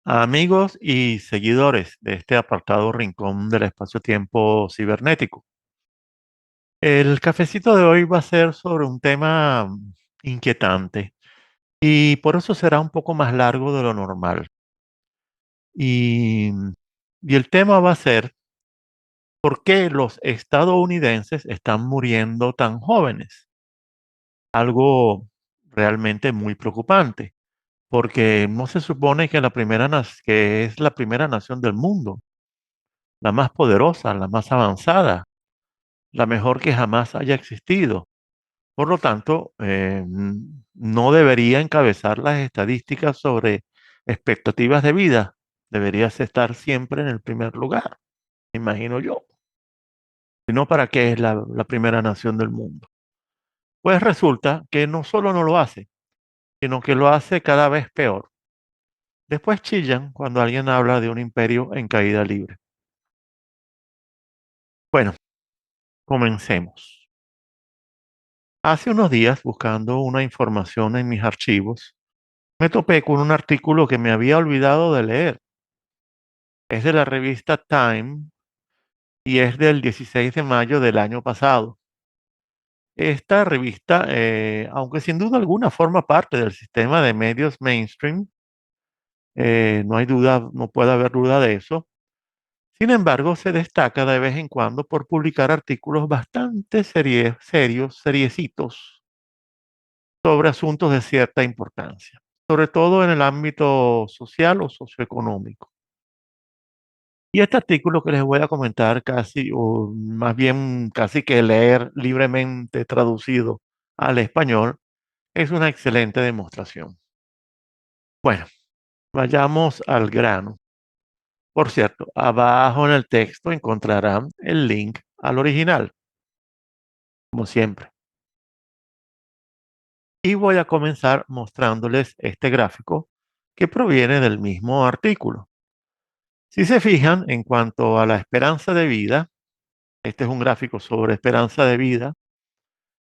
Amigos y seguidores de este apartado rincón del espacio-tiempo cibernético. El cafecito de hoy va a ser sobre un tema inquietante y por eso será un poco más largo de lo normal. Y, y el tema va a ser ¿por qué los estadounidenses están muriendo tan jóvenes? Algo realmente muy preocupante, porque no se supone que que es la primera nación del mundo, la más poderosa, la más avanzada, la mejor que jamás haya existido. Por lo tanto, no debería encabezar las estadísticas sobre expectativas de vida. Deberías estar siempre en el primer lugar, me imagino yo. Si no, ¿para qué es la primera nación del mundo? Pues resulta que no solo no lo hace, sino que lo hace cada vez peor. Después chillan cuando alguien habla de un imperio en caída libre. Bueno, comencemos. Hace unos días, buscando una información en mis archivos, me topé con un artículo que me había olvidado de leer. Es de la revista Time y es del 16 de mayo del año pasado. Esta revista, aunque sin duda alguna forma parte del sistema de medios mainstream, no hay duda, no puede haber duda de eso. Sin embargo, se destaca de vez en cuando por publicar artículos bastante serios, seriecitos, sobre asuntos de cierta importancia, sobre todo en el ámbito social o socioeconómico. Y este artículo que les voy a comentar casi, o más bien casi que leer libremente traducido al español, es una excelente demostración. Bueno, vayamos al grano. Por cierto, abajo en el texto encontrarán el link al original, como siempre. Y voy a comenzar mostrándoles este gráfico que proviene del mismo artículo. Si se fijan, en cuanto a la esperanza de vida, este es un gráfico sobre esperanza de vida.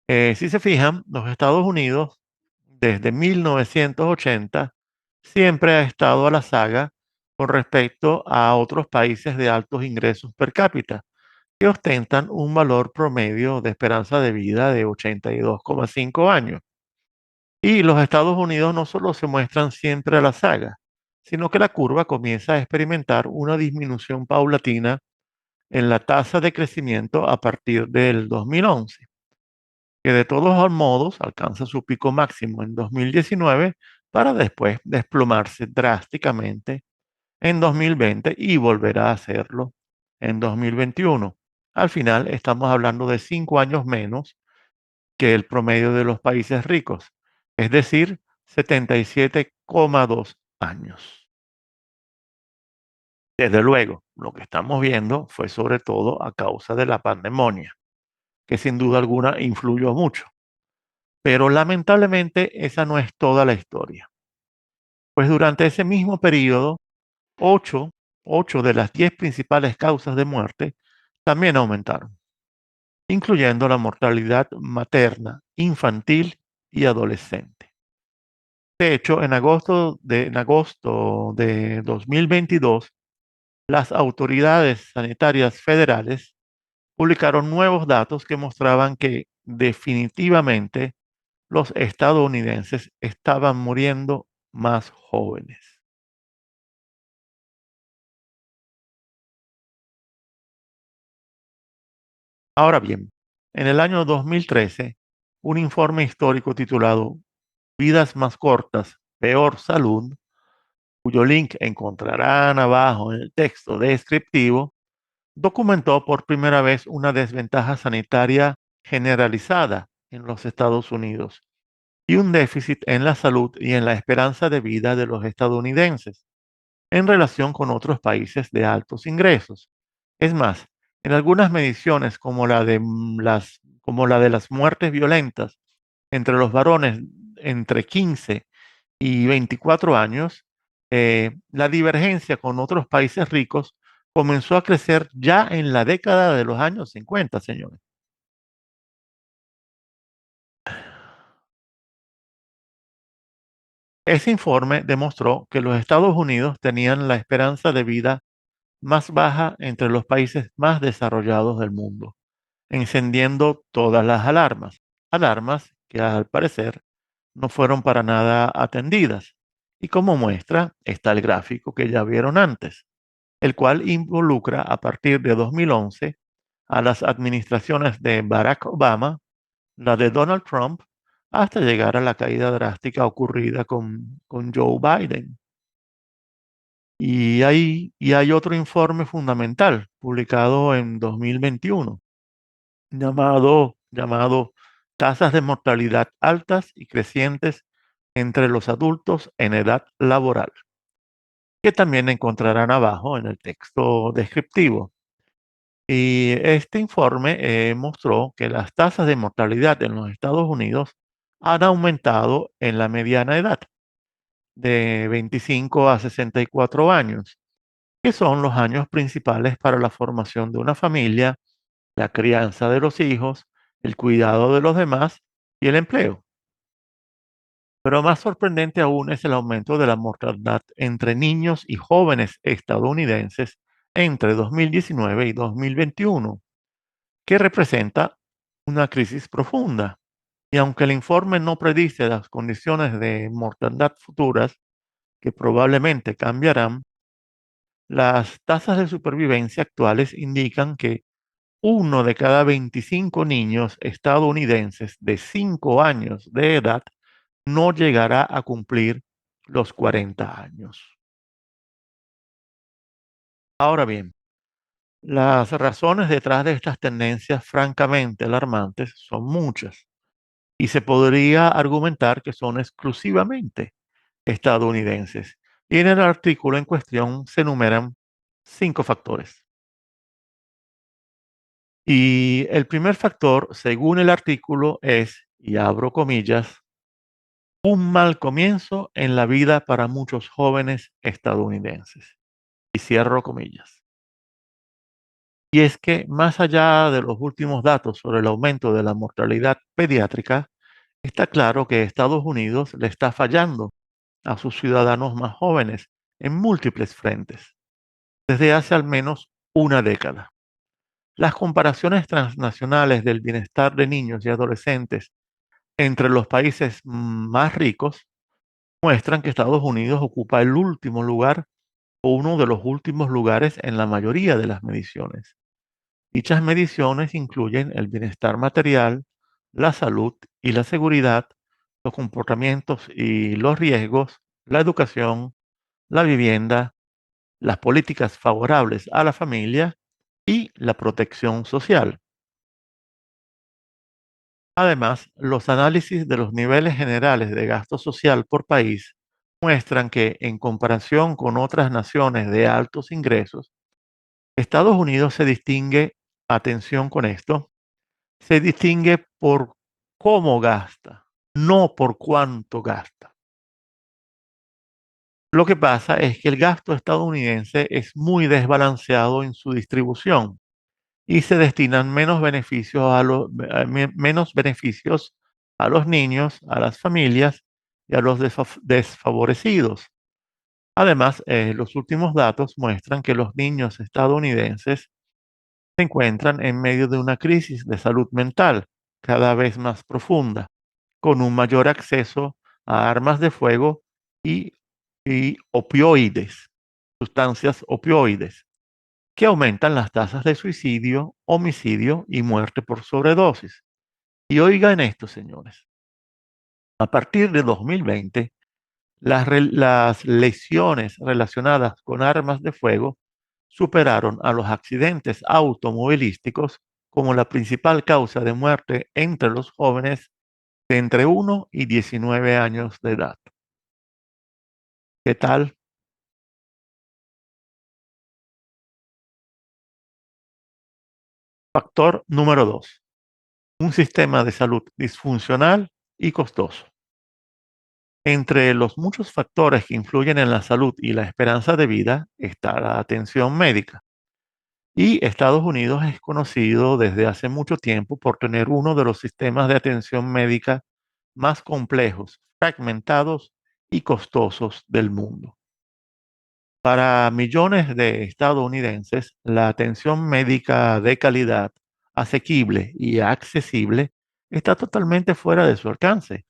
Si se fijan, los Estados Unidos desde 1980 siempre ha estado a la saga con respecto a otros países de altos ingresos per cápita, que ostentan un valor promedio de esperanza de vida de 82,5 años. Y los Estados Unidos no solo se muestran siempre a la saga, sino que la curva comienza a experimentar una disminución paulatina en la tasa de crecimiento a partir del 2011, que de todos modos alcanza su pico máximo en 2019 para después desplomarse drásticamente en 2020 y volverá a hacerlo en 2021. Al final estamos hablando de 5 años menos que el promedio de los países ricos, es decir, 77,2 años. Desde luego, lo que estamos viendo fue sobre todo a causa de la pandemia, que sin duda alguna influyó mucho. Pero lamentablemente esa no es toda la historia, pues durante ese mismo periodo, 8, 8 de las 10 principales causas de muerte también aumentaron, incluyendo la mortalidad materna, infantil y adolescente. De hecho, en agosto de 2022, las autoridades sanitarias federales publicaron nuevos datos que mostraban que definitivamente los estadounidenses estaban muriendo más jóvenes. Ahora bien, en el año 2013, un informe histórico titulado Vidas más cortas, peor salud, cuyo link encontrarán abajo en el texto descriptivo, documentó por primera vez una desventaja sanitaria generalizada en los Estados Unidos y un déficit en la salud y en la esperanza de vida de los estadounidenses en relación con otros países de altos ingresos. Es más, en algunas mediciones como la de las muertes violentas entre los varones entre 15 y 24 años, la divergencia con otros países ricos comenzó a crecer ya en la década de los años 50, señores. Ese informe demostró que los Estados Unidos tenían la esperanza de vida más baja entre los países más desarrollados del mundo, encendiendo todas las alarmas, alarmas que al parecer no fueron para nada atendidas. Y como muestra está el gráfico que ya vieron antes, el cual involucra a partir de 2011 a las administraciones de Barack Obama, la de Donald Trump, hasta llegar a la caída drástica ocurrida con Joe Biden. Y hay otro informe fundamental publicado en 2021 llamado Tasas de mortalidad altas y crecientes entre los adultos en edad laboral, que también encontrarán abajo en el texto descriptivo. Y este informe mostró que las tasas de mortalidad en los Estados Unidos han aumentado en la mediana edad de 25 a 64 años, que son los años principales para la formación de una familia, la crianza de los hijos, el cuidado de los demás y el empleo. Pero más sorprendente aún es el aumento de la mortalidad entre niños y jóvenes estadounidenses entre 2019 y 2021, que representa una crisis profunda. Y aunque el informe no predice las condiciones de mortandad futuras, que probablemente cambiarán, las tasas de supervivencia actuales indican que uno de cada 25 niños estadounidenses de 5 años de edad no llegará a cumplir los 40 años. Ahora bien, las razones detrás de estas tendencias francamente alarmantes son muchas y se podría argumentar que son exclusivamente estadounidenses. Y en el artículo en cuestión se enumeran 5 factores. Y el primer factor, según el artículo, es, y abro comillas, un mal comienzo en la vida para muchos jóvenes estadounidenses. Y cierro comillas. Y es que más allá de los últimos datos sobre el aumento de la mortalidad pediátrica, está claro que Estados Unidos le está fallando a sus ciudadanos más jóvenes en múltiples frentes, desde hace al menos una década. Las comparaciones transnacionales del bienestar de niños y adolescentes entre los países más ricos muestran que Estados Unidos ocupa el último lugar o uno de los últimos lugares en la mayoría de las mediciones. Dichas mediciones incluyen el bienestar material, la salud y la seguridad, los comportamientos y los riesgos, la educación, la vivienda, las políticas favorables a la familia y la protección social. Además, los análisis de los niveles generales de gasto social por país muestran que, en comparación con otras naciones de altos ingresos, Estados Unidos se distingue, atención con esto, se distingue por cómo gasta, no por cuánto gasta. Lo que pasa es que el gasto estadounidense es muy desbalanceado en su distribución y se destinan menos beneficios a los niños, a las familias y a los desfavorecidos. Además, los últimos datos muestran que los niños estadounidenses se encuentran en medio de una crisis de salud mental cada vez más profunda, con un mayor acceso a armas de fuego y, y opioides, sustancias opioides, que aumentan las tasas de suicidio, homicidio y muerte por sobredosis. Y oigan esto, señores. A partir de 2020, las lesiones relacionadas con armas de fuego superaron a los accidentes automovilísticos como la principal causa de muerte entre los jóvenes de entre 1 y 19 años de edad. ¿Qué tal? Factor número 2. Un sistema de salud disfuncional y costoso. Entre los muchos factores que influyen en la salud y la esperanza de vida está la atención médica. Y Estados Unidos es conocido desde hace mucho tiempo por tener uno de los sistemas de atención médica más complejos, fragmentados y costosos del mundo. Para millones de estadounidenses, la atención médica de calidad, asequible y accesible está totalmente fuera de su alcance,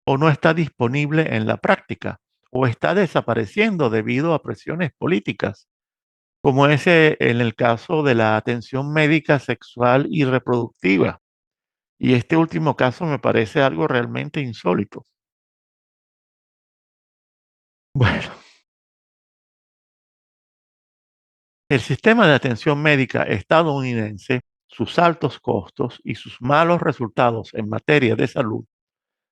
o no está disponible en la práctica, o está desapareciendo debido a presiones políticas, como ese en el caso de la atención médica sexual y reproductiva. Y este último caso me parece algo realmente insólito. Bueno, el sistema de atención médica estadounidense, sus altos costos y sus malos resultados en materia de salud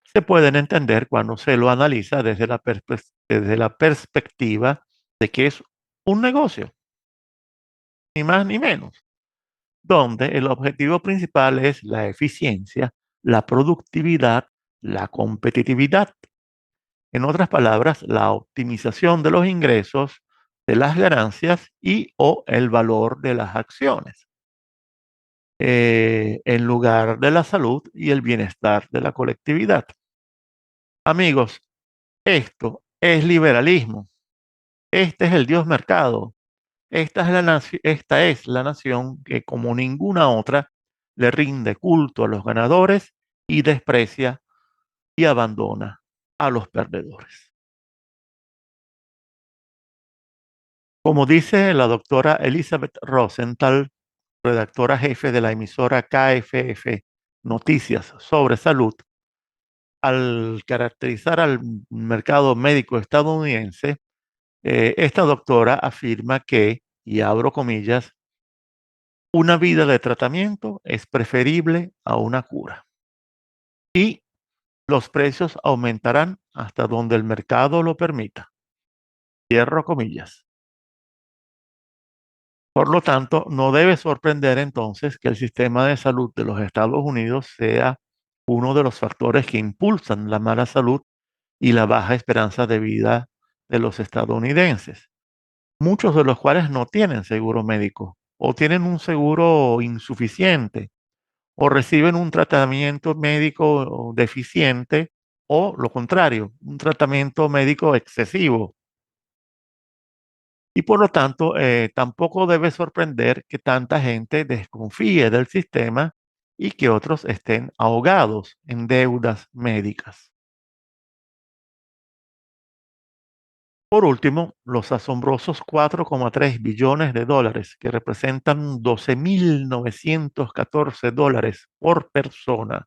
se pueden entender cuando se lo analiza desde la perspectiva de que es un negocio, ni más ni menos, donde el objetivo principal es la eficiencia, la productividad, la competitividad. En otras palabras, la optimización de los ingresos, de las ganancias y o el valor de las acciones, en lugar de la salud y el bienestar de la colectividad. Amigos, esto es liberalismo. Este es el Dios mercado. Esta es la nación que, como ninguna otra, le rinde culto a los ganadores y desprecia y abandona a los perdedores. Como dice la doctora Elizabeth Rosenthal, redactora jefe de la emisora KFF Noticias sobre Salud, al caracterizar al mercado médico estadounidense, esta doctora afirma que, y abro comillas, una vida de tratamiento es preferible a una cura. Y los precios aumentarán hasta donde el mercado lo permita. Cierro comillas. Por lo tanto, no debe sorprender entonces que el sistema de salud de los Estados Unidos sea uno de los factores que impulsan la mala salud y la baja esperanza de vida de los estadounidenses, muchos de los cuales no tienen seguro médico o tienen un seguro insuficiente o reciben un tratamiento médico deficiente o lo contrario, un tratamiento médico excesivo. Y por lo tanto, tampoco debe sorprender que tanta gente desconfíe del sistema y que otros estén ahogados en deudas médicas. Por último, los asombrosos 4,3 billones de dólares, que representan 12.914 dólares por persona,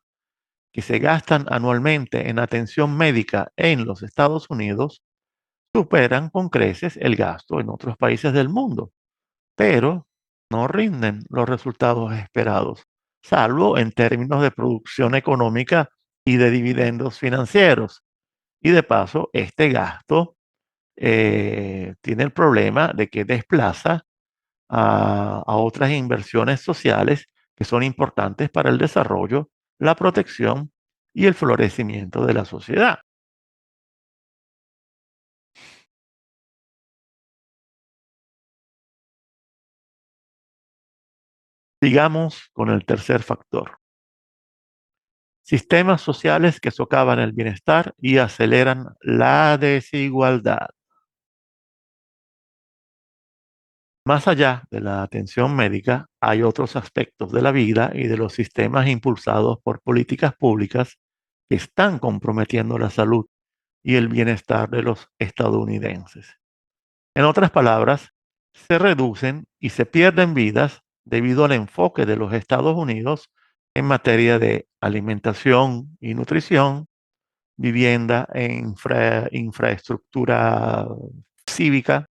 que se gastan anualmente en atención médica en los Estados Unidos, superan con creces el gasto en otros países del mundo, pero no rinden los resultados esperados, salvo en términos de producción económica y de dividendos financieros. Y de paso, este gasto tiene el problema de que desplaza a otras inversiones sociales que son importantes para el desarrollo, la protección y el florecimiento de la sociedad. Sigamos con el tercer factor. Sistemas sociales que socavan el bienestar y aceleran la desigualdad. Más allá de la atención médica, hay otros aspectos de la vida y de los sistemas impulsados por políticas públicas que están comprometiendo la salud y el bienestar de los estadounidenses. En otras palabras, se reducen y se pierden vidas debido al enfoque de los Estados Unidos en materia de alimentación y nutrición, vivienda e infraestructura cívica,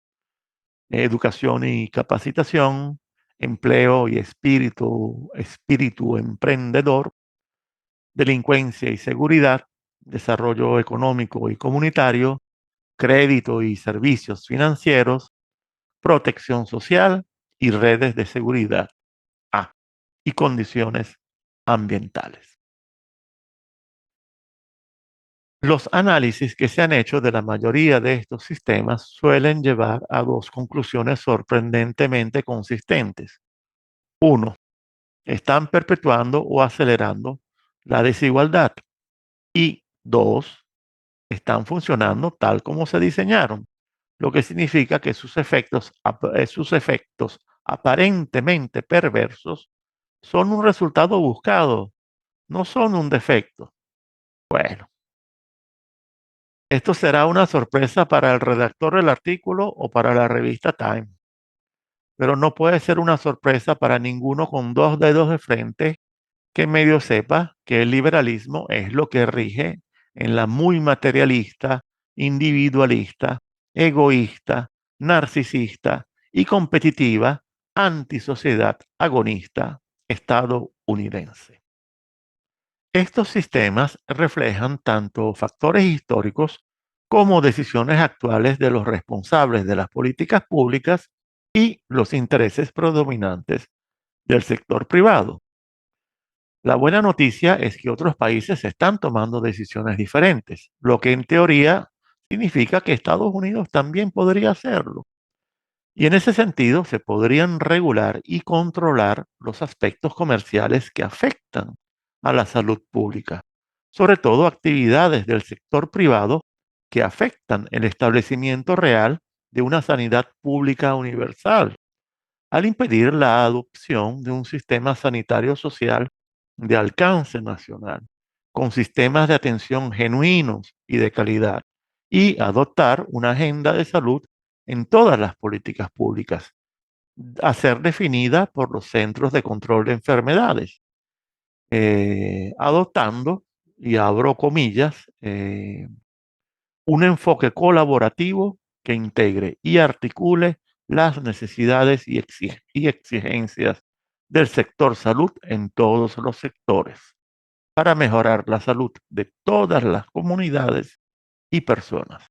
educación y capacitación, empleo y espíritu emprendedor, delincuencia y seguridad, desarrollo económico y comunitario, crédito y servicios financieros, protección social y redes de seguridad. Ah, y condiciones ambientales. Los análisis que se han hecho de la mayoría de estos sistemas suelen llevar a dos conclusiones sorprendentemente consistentes. Uno, están perpetuando o acelerando la desigualdad. Y dos, están funcionando tal como se diseñaron, lo que significa que sus efectos aparentemente perversos son un resultado buscado, no son un defecto. Bueno, esto será una sorpresa para el redactor del artículo o para la revista Time, pero no puede ser una sorpresa para ninguno con dos dedos de frente que medio sepa que el liberalismo es lo que rige en la muy materialista, individualista, egoísta, narcisista y competitiva antisociedad agonista estadounidense. Estos sistemas reflejan tanto factores históricos como decisiones actuales de los responsables de las políticas públicas y los intereses predominantes del sector privado. La buena noticia es que otros países están tomando decisiones diferentes, lo que en teoría significa que Estados Unidos también podría hacerlo. Y en ese sentido se podrían regular y controlar los aspectos comerciales que afectan a la salud pública, sobre todo actividades del sector privado que afectan el establecimiento real de una sanidad pública universal al impedir la adopción de un sistema sanitario social de alcance nacional, con sistemas de atención genuinos y de calidad, y adoptar una agenda de salud en todas las políticas públicas, a ser definida por los Centros de Control de Enfermedades, adoptando, y abro comillas, un enfoque colaborativo que integre y articule las necesidades y exigencias del sector salud en todos los sectores para mejorar la salud de todas las comunidades y personas.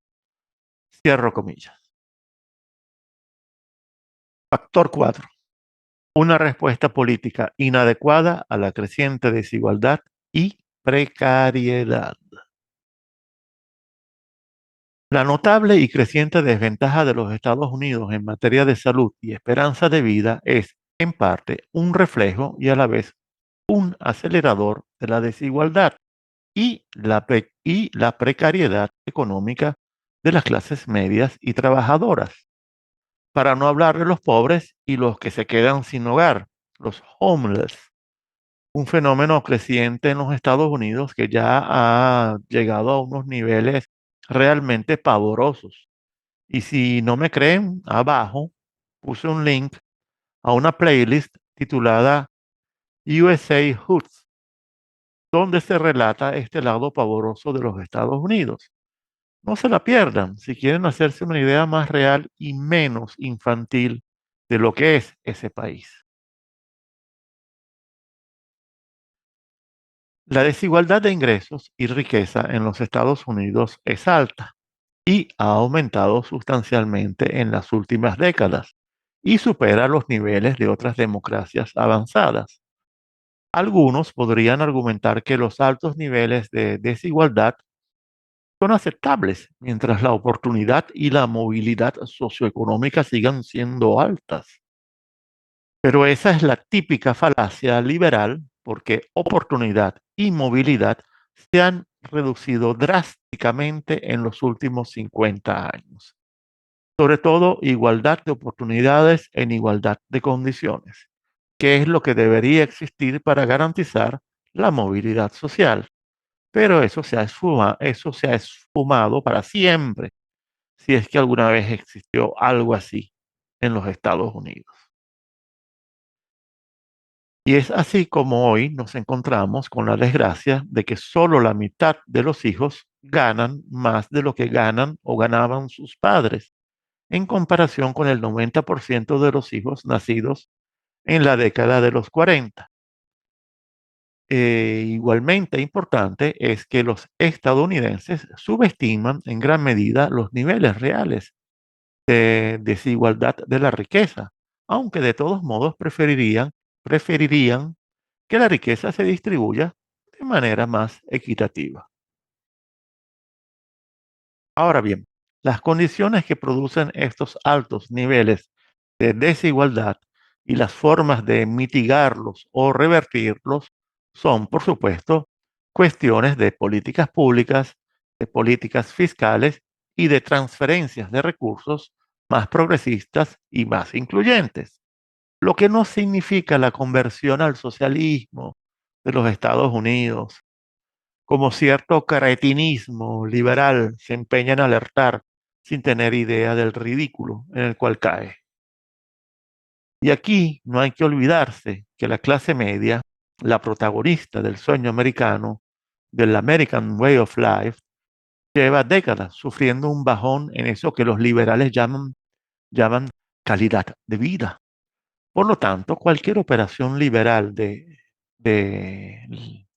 Cierro comillas. Factor 4. Una respuesta política inadecuada a la creciente desigualdad y precariedad. La notable y creciente desventaja de los Estados Unidos en materia de salud y esperanza de vida es, en parte, un reflejo y a la vez un acelerador de la desigualdad y la precariedad económica de las clases medias y trabajadoras, para no hablar de los pobres y los que se quedan sin hogar, los homeless, un fenómeno creciente en los Estados Unidos que ya ha llegado a unos niveles realmente pavorosos. Y si no me creen, abajo puse un link a una playlist titulada USA Hoods, donde se relata este lado pavoroso de los Estados Unidos. No se la pierdan si quieren hacerse una idea más real y menos infantil de lo que es ese país. La desigualdad de ingresos y riqueza en los Estados Unidos es alta y ha aumentado sustancialmente en las últimas décadas y supera los niveles de otras democracias avanzadas. Algunos podrían argumentar que los altos niveles de desigualdad son aceptables mientras la oportunidad y la movilidad socioeconómica sigan siendo altas. Pero esa es la típica falacia liberal porque oportunidad y movilidad se han reducido drásticamente en los últimos 50 años. Sobre todo igualdad de oportunidades en igualdad de condiciones, que es lo que debería existir para garantizar la movilidad social. Pero eso se ha esfumado para siempre, si es que alguna vez existió algo así en los Estados Unidos. Y es así como hoy nos encontramos con la desgracia de que solo la mitad de los hijos ganan más de lo que ganan o ganaban sus padres, en comparación con el 90% de los hijos nacidos en la década de los 40. Igualmente importante es que los estadounidenses subestiman en gran medida los niveles reales de desigualdad de la riqueza, aunque de todos modos preferirían que la riqueza se distribuya de manera más equitativa. Ahora bien, las condiciones que producen estos altos niveles de desigualdad y las formas de mitigarlos o revertirlos son, por supuesto, cuestiones de políticas públicas de políticas fiscales y de transferencias de recursos más progresistas y más incluyentes, lo que no significa la conversión al socialismo de los Estados Unidos, como cierto cretinismo liberal se empeña en alertar sin tener idea del ridículo en el cual cae. Y aquí no hay que olvidarse que la clase media, la protagonista del sueño americano, del American Way of Life, lleva décadas sufriendo un bajón en eso que los liberales llaman calidad de vida. Por lo tanto, cualquier operación liberal de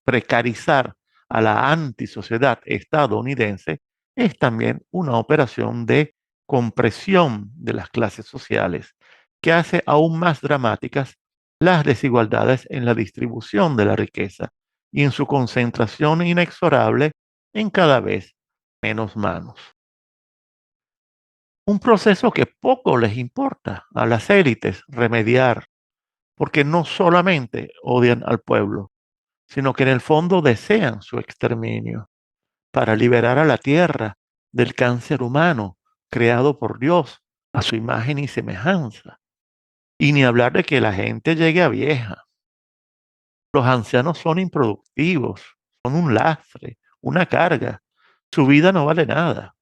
precarizar a la antisociedad estadounidense es también una operación de compresión de las clases sociales que hace aún más dramáticas las desigualdades en la distribución de la riqueza y en su concentración inexorable en cada vez menos manos. Un proceso que poco les importa a las élites remediar porque no solamente odian al pueblo, sino que en el fondo desean su exterminio para liberar a la tierra del cáncer humano creado por Dios a su imagen y semejanza. Y ni hablar de que la gente llegue a vieja. Los ancianos son improductivos, son un lastre, una carga. Su vida no vale nada.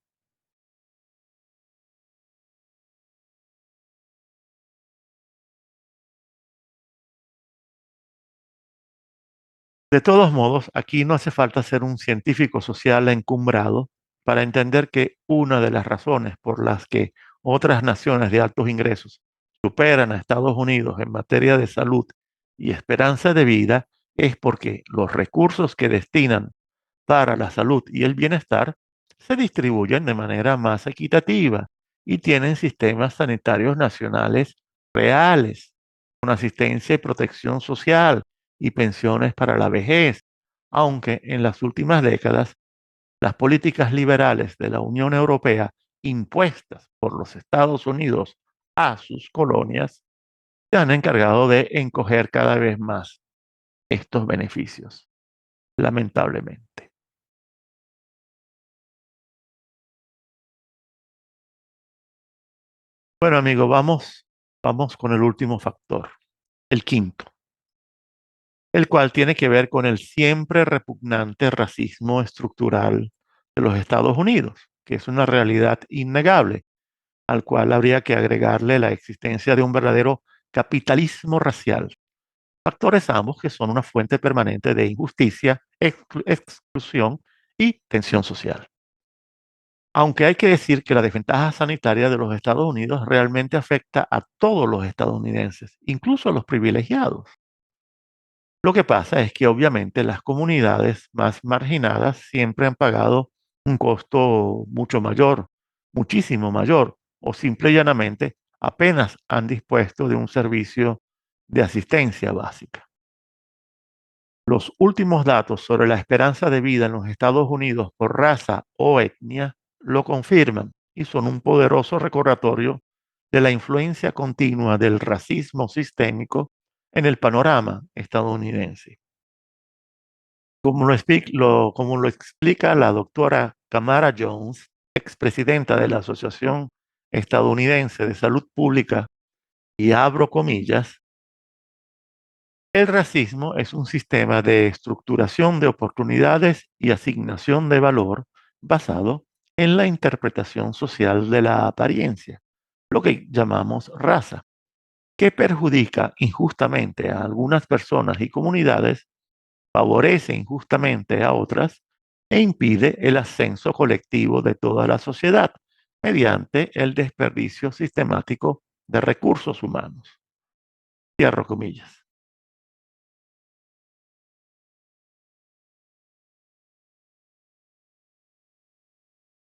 De todos modos, aquí no hace falta ser un científico social encumbrado para entender que una de las razones por las que otras naciones de altos ingresos superan a Estados Unidos en materia de salud y esperanza de vida es porque los recursos que destinan para la salud y el bienestar se distribuyen de manera más equitativa y tienen sistemas sanitarios nacionales reales, con asistencia y protección social y pensiones para la vejez, aunque en las últimas décadas las políticas liberales de la Unión Europea impuestas por los Estados Unidos a sus colonias se han encargado de encoger cada vez más estos beneficios, lamentablemente. Bueno, amigo, vamos con el último factor, el quinto, el cual tiene que ver con el siempre repugnante racismo estructural de los Estados Unidos, que es una realidad innegable, al cual habría que agregarle la existencia de un verdadero capitalismo racial. Factores ambos que son una fuente permanente de injusticia, exclusión y tensión social. Aunque hay que decir que la desventaja sanitaria de los Estados Unidos realmente afecta a todos los estadounidenses, incluso a los privilegiados. Lo que pasa es que obviamente las comunidades más marginadas siempre han pagado un costo mucho mayor, muchísimo mayor, o simple y llanamente apenas han dispuesto de un servicio de asistencia básica. Los últimos datos sobre la esperanza de vida en los Estados Unidos por raza o etnia lo confirman y son un poderoso recordatorio de la influencia continua del racismo sistémico en el panorama estadounidense. Como lo explica la doctora Kamara Jones, expresidenta de la Asociación Estadounidense de Salud Pública, y abro comillas, el racismo es un sistema de estructuración de oportunidades y asignación de valor basado en la interpretación social de la apariencia, lo que llamamos raza, que perjudica injustamente a algunas personas y comunidades, favorece injustamente a otras e impide el ascenso colectivo de toda la sociedad mediante el desperdicio sistemático de recursos humanos. Cierro comillas.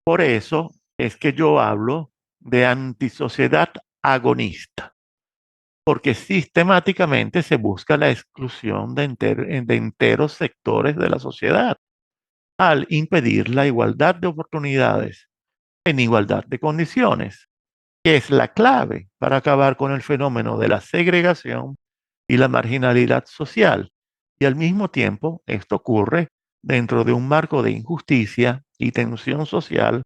Por eso es que yo hablo de antisociedad agonista, porque sistemáticamente se busca la exclusión de enteros sectores de la sociedad al impedir la igualdad de oportunidades en igualdad de condiciones, que es la clave para acabar con el fenómeno de la segregación y la marginalidad social. Y al mismo tiempo, esto ocurre dentro de un marco de injusticia y tensión social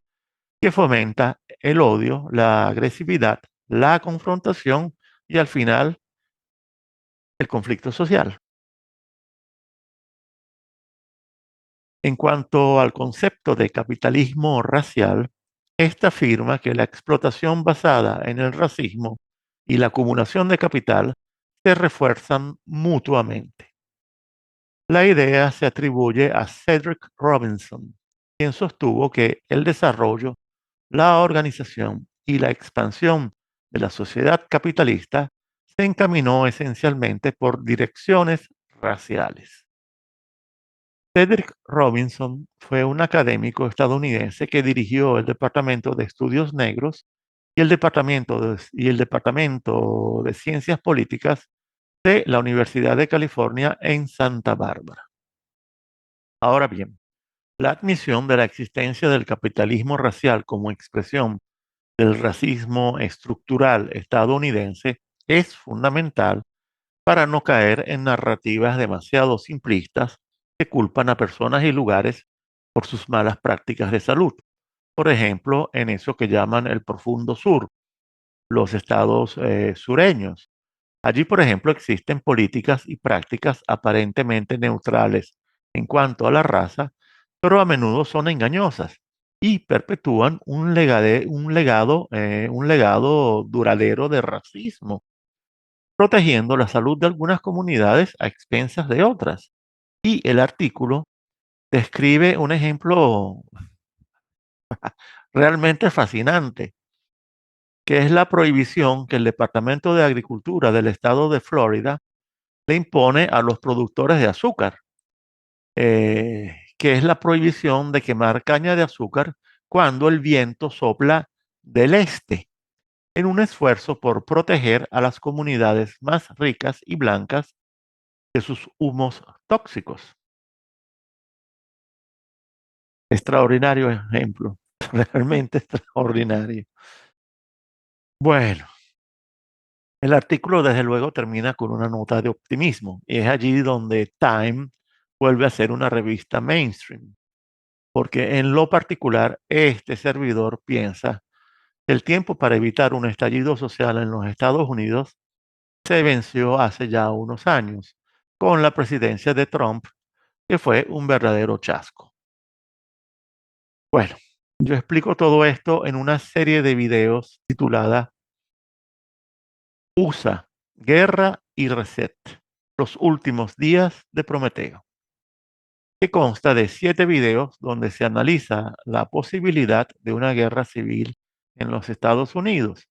que fomenta el odio, la agresividad, la confrontación y al final el conflicto social. En cuanto al concepto de capitalismo racial, esta afirma que la explotación basada en el racismo y la acumulación de capital se refuerzan mutuamente. La idea se atribuye a Cedric Robinson, quien sostuvo que el desarrollo, la organización y la expansión de la sociedad capitalista se encaminó esencialmente por direcciones raciales. Cedric Robinson fue un académico estadounidense que dirigió el Departamento de Estudios Negros y el Departamento de Ciencias Políticas de la Universidad de California en Santa Bárbara. Ahora bien, la admisión de la existencia del capitalismo racial como expresión del racismo estructural estadounidense es fundamental para no caer en narrativas demasiado simplistas que culpan a personas y lugares por sus malas prácticas de salud. Por ejemplo, en eso que llaman el profundo sur, los estados sureños. Allí, por ejemplo, existen políticas y prácticas aparentemente neutrales en cuanto a la raza, pero a menudo son engañosas y perpetúan un legado duradero de racismo, protegiendo la salud de algunas comunidades a expensas de otras. Y el artículo describe un ejemplo realmente fascinante, que es la prohibición que el Departamento de Agricultura del estado de Florida le impone a los productores de azúcar, que es la prohibición de quemar caña de azúcar cuando el viento sopla del este, en un esfuerzo por proteger a las comunidades más ricas y blancas de sus humos tóxicos. Extraordinario ejemplo, realmente extraordinario. Bueno, el artículo desde luego termina con una nota de optimismo y es allí donde Time vuelve a ser una revista mainstream, porque en lo particular este servidor piensa que el tiempo para evitar un estallido social en los Estados Unidos se venció hace ya unos años con la presidencia de Trump, que fue un verdadero chasco. Bueno, yo explico todo esto en una serie de videos titulada USA, Guerra y Reset, los últimos días de Prometeo, que consta de 7 videos donde se analiza la posibilidad de una guerra civil en los Estados Unidos,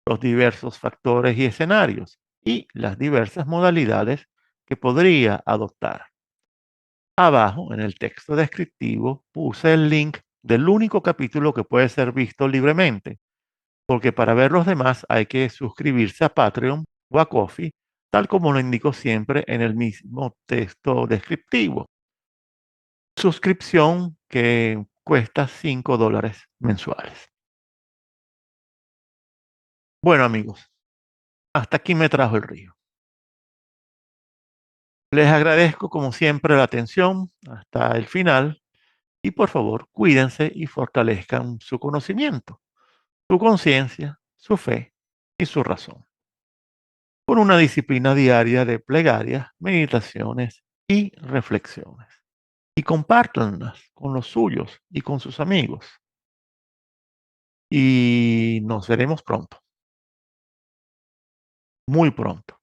los diversos factores y escenarios y las diversas modalidades que podría adoptar. Abajo, en el texto descriptivo, puse el link del único capítulo que puede ser visto libremente, porque para ver los demás hay que suscribirse a Patreon o a Ko-fi, tal como lo indico siempre en el mismo texto descriptivo. Suscripción que cuesta $5 mensuales. Bueno, amigos, hasta aquí me trajo el río. Les agradezco como siempre la atención hasta el final y por favor cuídense y fortalezcan su conocimiento, su conciencia, su fe y su razón, con una disciplina diaria de plegarias, meditaciones y reflexiones. Y compártanlas con los suyos y con sus amigos. Y nos veremos pronto, muy pronto.